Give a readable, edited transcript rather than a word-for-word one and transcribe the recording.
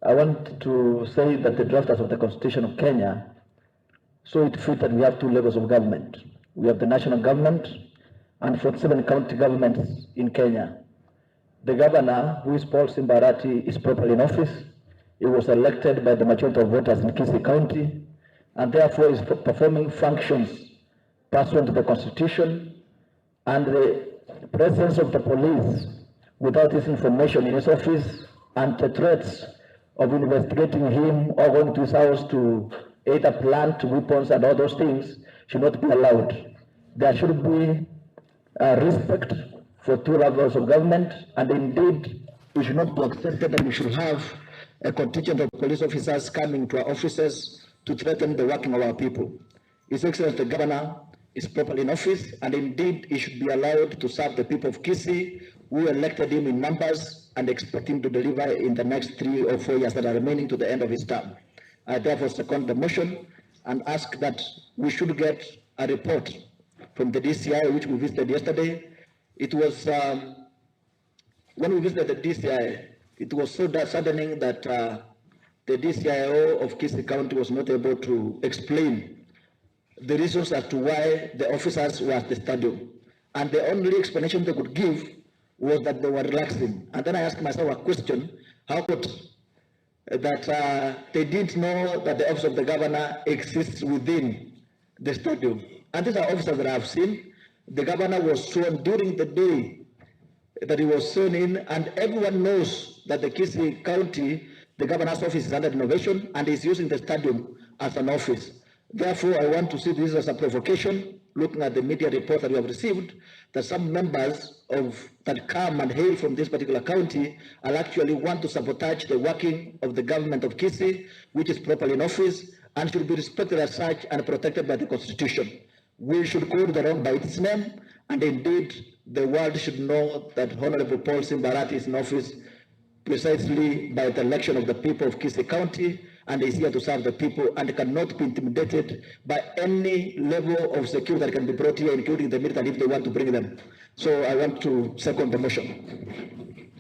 I want to say that the drafters of the Constitution of Kenya saw it fit that we have two levels of government. We have the national government and 47 county governments in Kenya. The governor, who is Hon Simba Arati, is properly in office. He was elected by the majority of voters in Gusii County, and therefore is performing functions pursuant to the Constitution, and the presence of the police without his information in his office and the threats of investigating him or going to his house to either plant weapons and all those things should not be allowed. There should be respect for two levels of government, and indeed we should not be accepted that we should have a contingent of police officers coming to our offices to threaten the working of our people. His Excellency the Governor is properly in office, and indeed he should be allowed to serve the people of Gusii, who elected him in numbers and expect him to deliver in the next 3 or 4 years that are remaining to the end of his term. I therefore second the motion and ask that we should get a report from the DCI, which we visited yesterday. It was, when we visited the DCI, it was so saddening that the DCIO of Gusii County was not able to explain the reasons as to why the officers were at the stadium. And the only explanation they could give was that they were relaxing. And then I asked myself a question: how could that they didn't know that the office of the governor exists within the stadium? And these are officers that I have seen. The governor was sworn during the day that he was sworn in, and everyone knows that the Gusii County, the governor's office is under renovation and is using the stadium as an office. Therefore, I want to see this as a provocation, looking at the media report that we have received, that some members that come and hail from this particular county will actually want to sabotage the working of the government of Gusii, which is properly in office and should be respected as such and protected by the Constitution. We should call the wrong by its name, and indeed the world should know that Honorable Hon Simba Arati is in office precisely by the election of the people of Gusii County, and is here to serve the people and cannot be intimidated by any level of security that can be brought here, including the military, if they want to bring them. So I want to second the motion.